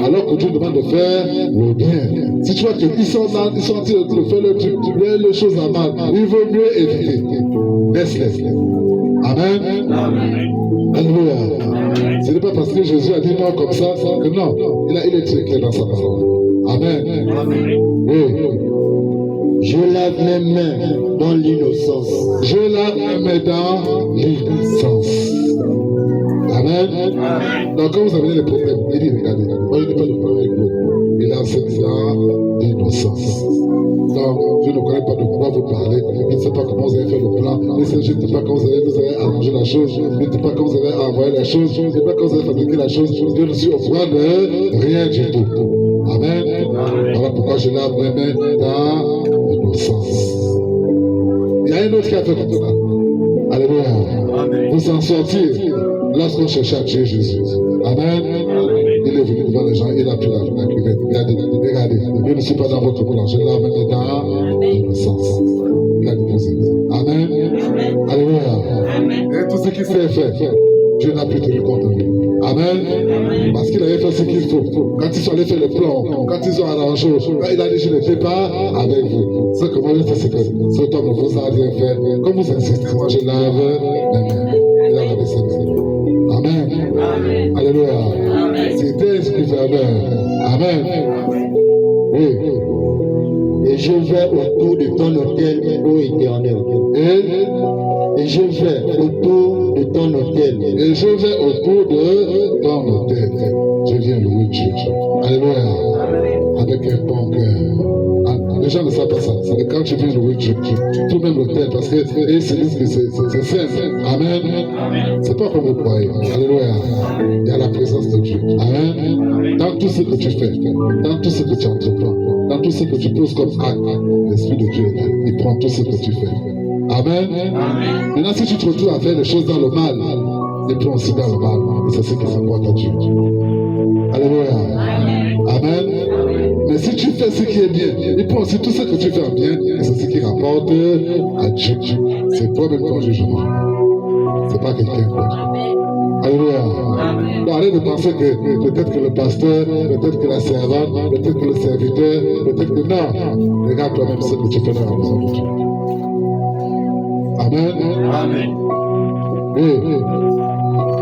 Alors que Dieu demande de faire le bien. Si tu vois qu'ils sont en train de faire le truc, les choses en mal, il vaut mieux éviter. Laisse-les. Amen. Alléluia. Ce n'est pas parce que Jésus a dit non comme ça que non. Il est très clair dans sa parole. Amen. Oui. Je lave mes mains dans l'innocence. Je lave mes mains dans l'innocence. Amen. Donc, quand vous avez des problèmes, il dit regardez, moi je n'ai pas de problème avec vous. Il a cette dans l'innocence. Donc, je ne connais pas de quoi vous parler. Je ne sais pas comment vous avez fait le plan. Je ne sais pas comment vous avez arrangé la chose. Je ne sais pas comment vous avez envoyé la chose. Je ne sais pas comment vous avez fabriqué la chose. Je ne suis au courant de rien du tout. Amen. Voilà pourquoi je lave mes mains dans l'innocence. Il y a un autre qui a fait comme ça. Alléluia. Vous en sortir lorsqu'on cherchait à tuer Jésus. Amen. Il est venu devant les gens, il a pris la cuvette. Regardez, je ne suis pas dans votre plan, je lave mes mains dans l'innocence. Il a déposé. Amen. Alléluia. Et tout ce qui s'est fait, Dieu n'a plus tenu compte de lui. Amen. Parce qu'il avait fait ce qu'il faut. Quand ils sont allés faire le plan, quand ils ont arrangé, il a dit, je n'étais pas avec vous. Ce que moi je sais, c'est que cet homme vous a rien fait. Comme vous insistez, moi je lave mes mains. Il a lavé ses mains. Amen. Alléluia. C'était ce qu'il fait. Amen. Oui. Et je vais autour de ton autel, ô Éternel. Et je vais autour de ton autel. Et je vais autour de ton autel. Je viens louer Dieu. Alléluia. Avec un bon cœur. Les gens ne savent pas ça. C'est que quand tu viens louer Dieu, tout même l'autel, parce que ils se disent que c'est saint. Amen. C'est pas comme vous croyez. Alléluia. Il y a la présence de Dieu. Amen. Dans tout ce que tu fais, dans tout ce que tu entreprends, dans tout ce que tu poses comme acte, l'Esprit de Dieu est là. Il prend tout ce que tu fais. Amen. Maintenant, si tu te retrouves à faire les choses dans le mal, il prend aussi dans le mal. Et c'est ce qui s'apporte à Dieu. Alléluia. Amen. Mais si tu fais ce qui est bien, il prend aussi tout ce que tu fais en bien, et c'est ce qui rapporte à Dieu. C'est toi-même ton jugement. C'est pas quelqu'un d'autre. Alléluia. Donc arrête de penser que peut-être que le pasteur, peut-être que la servante, peut-être que le serviteur, peut-être que non. Regarde toi-même ce que tu fais dans la maison de Dieu. Amen. Oui.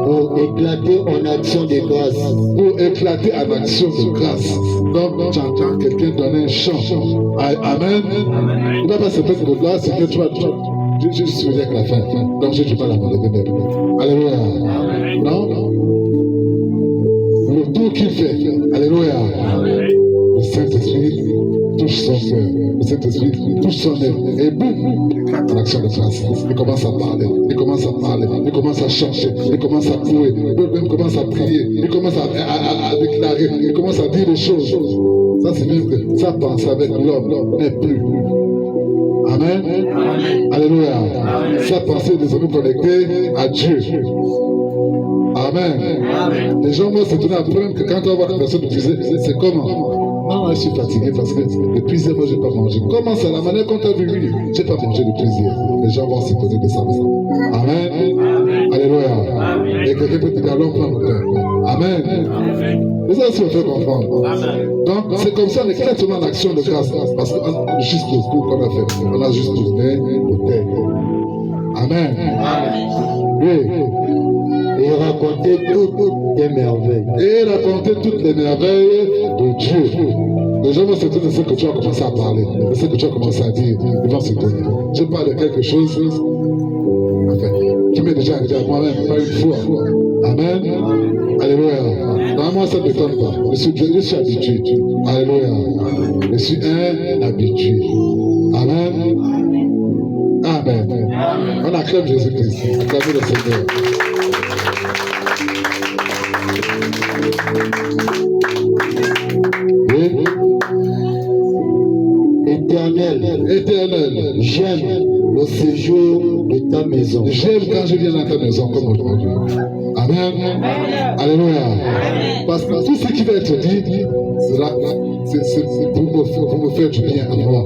Pour éclater en action de grâce. Pour éclater en action de grâce. Donc, tu entends quelqu'un donner un chant. Amen. Il ne va pas se faire de grâce, c'est que tu vas. Je suis avec la fin. Donc, j'ai du mal à me lever même. Alléluia. Non? Le tour qu'il fait. Alléluia. Le Saint-Esprit touche son cœur. Le Saint-Esprit touche son œuvre. Et boum, en action de grâce. Il commence à parler. Il commence à parler. Il commence à chanter. Il commence à courir. Il commence à prier. Il commence à déclarer. Il commence à dire des choses. Ça signifie que sa pensée avec l'homme n'est plus. Amen. Alléluia. Sa pensée est désormais connectée à Dieu. Amen. Les gens vont se donner un problème que quand on voit la personne puiser, c'est comment? Non, je suis fatigué parce que depuis hier, moi, je n'ai pas mangé. Comment c'est la manière qu'on t'a vu? Je n'ai pas mangé depuis hier. Les gens vont se poser de ça. Amen. Alléluia. Et quelqu'un peut te dire, allons prendre le pain. Amen. Et ça aussi, on fait comprendre. Donc, c'est comme ça, on est exactement en action de grâce. Parce que juste le coup qu'on a fait, on a juste tourné au terre. Amen. Oui. Et raconter toutes les merveilles. Et raconter toutes les merveilles de Dieu. Les gens vont se dire de ce que tu as commencé à parler, de ce que tu as commencé à dire. Ils vont se donner. Je parle de quelque chose enfin, qui m'est déjà arrivé à moi-même, pas une fois. Amen. Alléluia. Dans moi, ça ne m'étonne pas. Je suis habitué. Alléluia. Je suis un habitué. Amen. Amen. On acclame Jésus-Christ. Acclamez le Seigneur. Éternel, j'aime le séjour de ta maison. J'aime quand je viens dans ta maison comme aujourd'hui. Amen. Alléluia. Parce que tout ce qui va être dit, c'est pour me faire du bien à moi.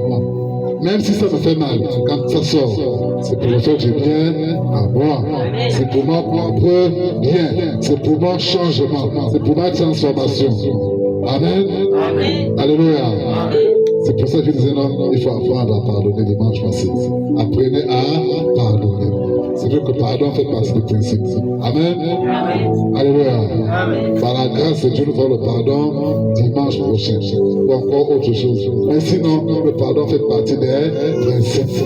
Même si ça me fait mal, quand ça sort, c'est pour me faire du bien à moi. C'est pour mon propre bien. C'est pour mon changement. C'est pour ma transformation. Amen. Alléluia. C'est pour ça qu'il disait non, il faut apprendre à pardonner dimanche passé. Apprenez à pardonner. C'est vrai que pardon fait partie du principe. Amen. Alléluia. Par la grâce de Dieu, nous ferons le pardon dimanche prochain. Ou encore autre chose. Mais sinon, le pardon fait partie des principes.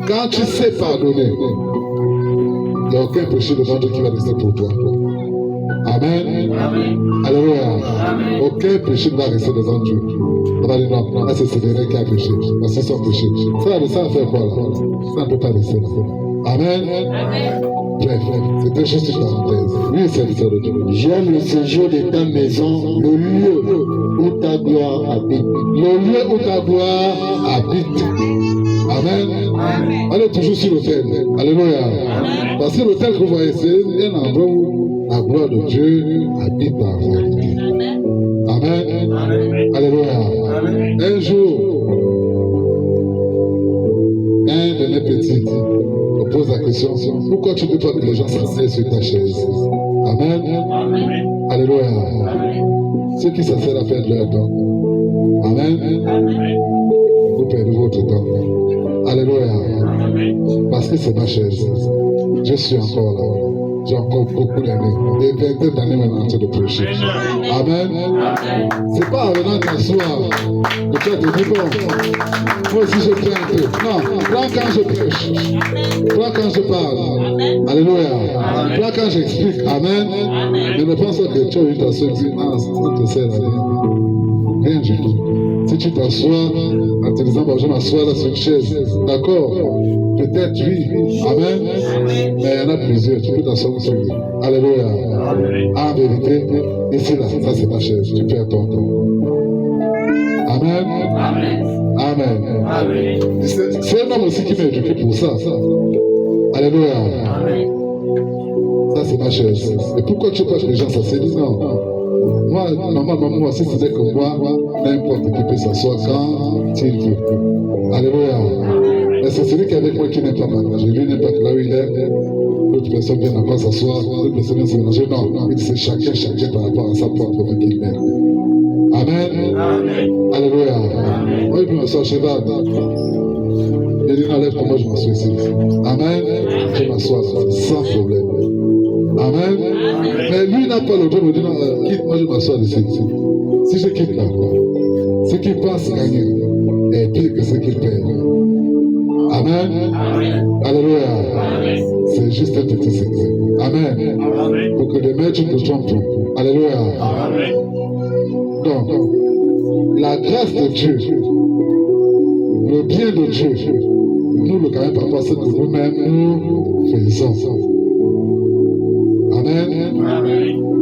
Quand tu sais pardonner, il n'y a aucun péché devant Dieu qui va rester pour toi. Amen. Alléluia. Aucun péché ne va rester devant Dieu. On va dire non, là c'est Sévérin qui a péché. Parce que c'est son péché. Ça fait quoi là? Ça ne peut pas rester là. Amen. Bref, c'était juste une parenthèse. Oui, serviteur de Dieu. J'aime le séjour de ta maison, le lieu où ta gloire habite. Le lieu où ta gloire habite. Amen. On est toujours sur l'autel. Alléluia. Parce que l'autel que vous voyez, c'est un endroit où la gloire de Dieu habite en réalité. Amen. Alléluia. Un jour, un de mes petits propose la question, pourquoi tu ne veux pas que les gens s'asseyent sur ta chaise? Amen. Alléluia. Ceux qui s'asseyent là perdent leur temps. Amen. Vous perdez votre temps. Alléluia. Parce que c'est ma chaise. Je suis encore là. J'ai encore beaucoup d'années. Des vingtaines d'années maintenant en train de prêcher. Amen. C'est pas en venant t'asseoir que tu as te dit bon, moi aussi je fais un peu. Non, prends quand je prêche. Prends quand je parle. Alléluia. Prends quand j'explique. Amen. Mais ne pense pas que tu as eu ta soeur et dis non, ça te sert à rien. Rien du tout. Si tu t'assois en te disant bon, je m'assois là sur une chaise, d'accord, peut-être oui, amen, mais il y en a plusieurs, tu peux t'asseoir sur lui. Alléluia. En vérité, ici là, ça c'est ma chaise, tu perds ton temps. Amen. Amen. C'est un homme aussi qui m'a éduqué pour ça. Alléluia. Ça c'est ma chaise. Et pourquoi tu veux pas que les gens s'asseyent? Non. Moi, normalement, si c'était comme moi, n'importe qui peut s'asseoir quand il veut. Alléluia. Mais c'est celui qui est avec moi qui n'aime pas partager. Lui n'aime pas que là où il est, l'autre personne vient encore s'asseoir, l'autre personne vient se mélanger. Non, il dit c'est chacun par rapport à sa propre vie qu'il aime. Amen. Alléluia. Moi, il peut m'asseoir chez Bad. Il dit non, lève-toi, moi je m'assois ici. Amen. Je m'assois sans problème. Amen. Mais lui n'a pas le droit de me dire non, quitte, moi je m'assois ici. Si je quitte là, ce qu'il pense gagner est pire que ce qu'il perd. Amen. Alléluia. C'est juste un petit secret. Amen. Pour que les maîtres ne trompent pas. Alléluia. Donc, la grâce de Dieu, le bien de Dieu, nous le gagnons par rapport à ce que nous-mêmes nous faisons. Amen.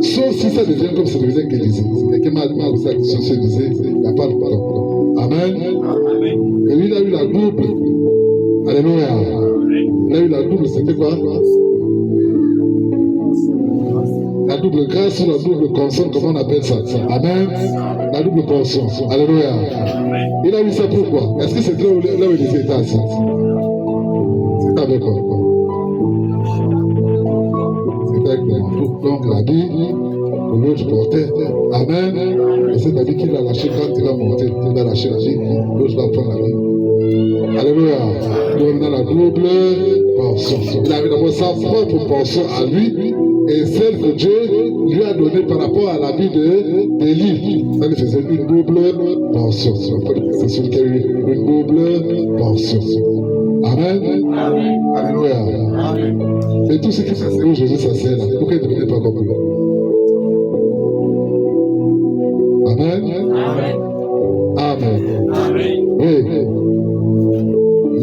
Sauf si ça devient comme ça devient qu'Élysée. Et que ma question se disait, il n'y a pas de pardon. Amen. Et lui, il a eu la double. Alléluia. Il a eu la double, c'était quoi? La double grâce ou la double conscience, comment on appelle ça? Amen. La double conscience. Alléluia. Il a eu ça pourquoi? Est-ce que c'est là où Élysée était assis? C'est avec quoi? Donc l'habit que l'autre portait, amen, et cet habit qu'il a lâché quand il a monté, il a lâché l'habit, l'autre va prendre l'habit. Alléluia. Il a donné la double portion. Il avait d'abord sa propre portion à lui et celle que Dieu lui a donnée par rapport à l'habit d'Élie. Ça lui faisait une double portion. C'est celui qui a eu une double portion. Amen. Alléluia. Et tout ce qui s'assied où Jésus s'assied là, pourquoi il ne devenait pas comme lui? Amen. Amen. Oui.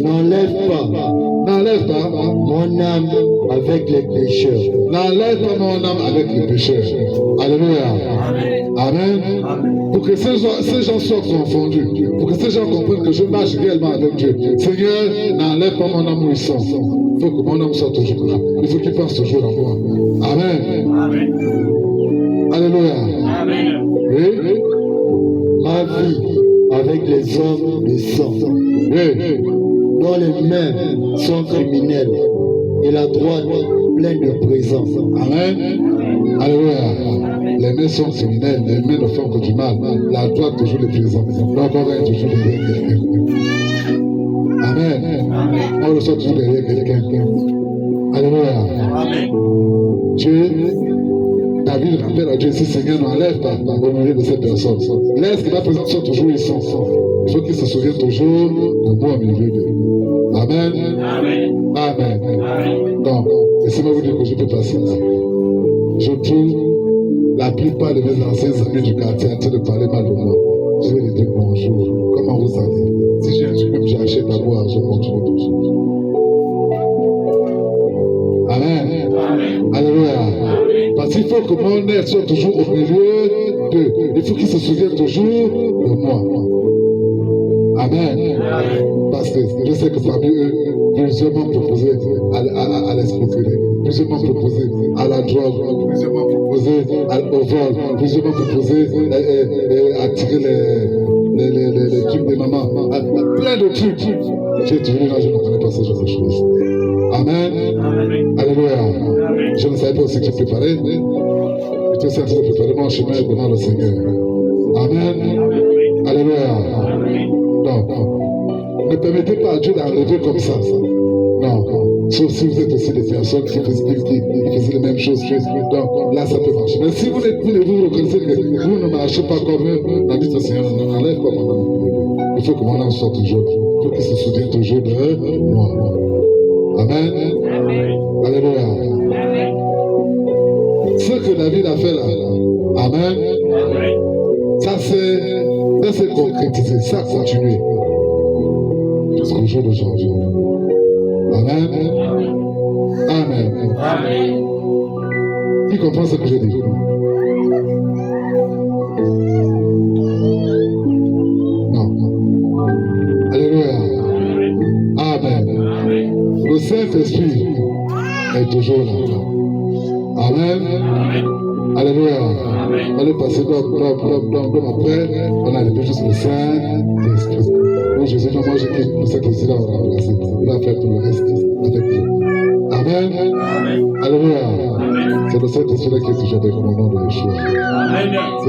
N'enlève pas mon âme avec les pécheurs. N'enlève pas mon âme avec les pécheurs. Alléluia. Amen. Pour que ces gens soient confondus, pour que ces gens comprennent que je marche réellement avec Dieu. Seigneur, n'enlève pas mon âme où ils sont. Il faut que mon âme soit toujours là. Il faut qu'il pense toujours en moi. Amen. Alléluia. Oui. Ma vie avec les hommes de sang, Oui. dont les mains sont criminelles et la droite pleine de présence. Amen. Alléluia. Les mains sont criminelles, les mains ne font que du mal. La droite toujours les présente. Donc on va être toujours derrière quelqu'un. Amen. On reçoit toujours derrière quelqu'un. Alléluia. Dieu, David rappelle à Dieu, si Seigneur n'enlève pas au milieu de cette personne, laisse que la présence soit toujours ici. Il faut qu'il se souvienne toujours de moi au milieu d'eux. Amen. Amen. Donc, laissez-moi vous dire que je peux passer là. Je trouve la plupart de mes anciens amis du quartier en train de parler mal de moi. Je vais leur dire bonjour. Comment vous allez? Si j'ai un truc même j'ai acheté à boire, je continue toujours. Amen. Alléluia. Parce qu'il faut que mon être soit toujours au milieu d'eux. Il faut qu'ils se souviennent toujours de moi. Amen. Parce que je sais que parmi eux, plusieurs m'ont proposé à l'escroquerie, plusieurs m'ont proposé à la drogue, plusieurs m'ont proposé au vol, plusieurs m'ont proposé à tirer les trucs des mamans, plein de trucs. J'ai toujours dit non, je ne connais pas ce genre de choses. Amen. Alléluia. Je ne savais pas ce que j'ai préparé. J'étais aussi en train de préparer mon chemin devant le Seigneur. Amen. Alléluia. Non. Ne permettez pas à Dieu d'enlever comme ça. Non. Sauf si vous êtes aussi des personnes qui faisaient les mêmes choses. Donc là, ça peut marcher. Mais si vous vous reconnaissez que vous ne marchez pas comme eux, on dit au Seigneur, on enlève comme mon âme. Il faut que mon âme soit toujours. Il faut qu'il se souvienne toujours de moi. Amen. Alléluia. Ce que David a fait là, amen. Ça c'est concrétisé, ça continue. Jusqu'au jour d'aujourd'hui. Amen. Amen. Amen. Qui comprend ce que je dis? Non. Alléluia. Amen. Le Saint-Esprit est toujours là. Amen. Alléluia. On est passé d'homme après, on a les juste le Saint-Esprit. Moi, Jésus, moi, je quitte le Saint-Esprit, là, on va remplacer. Il va faire tout le reste avec nous. Amen. Alléluia. C'est le Saint-Esprit qui est toujours avec moi au nom de Yeshua.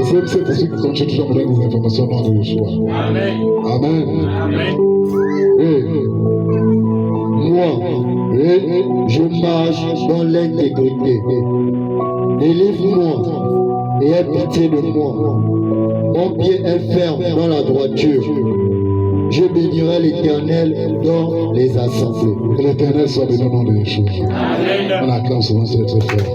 C'est le Saint-Esprit qui continue toujours à me donner des informations au nom de Yeshua. Amen. Oui. Moi, je marche dans l'intégrité. Délivre-moi et aie pitié de moi. Mon pied est ferme dans la droiture. Je bénirai l'Éternel dans les assemblées. Que l'Éternel soit béni au nom de Yeshua. On acclame souvent, c'est très fort.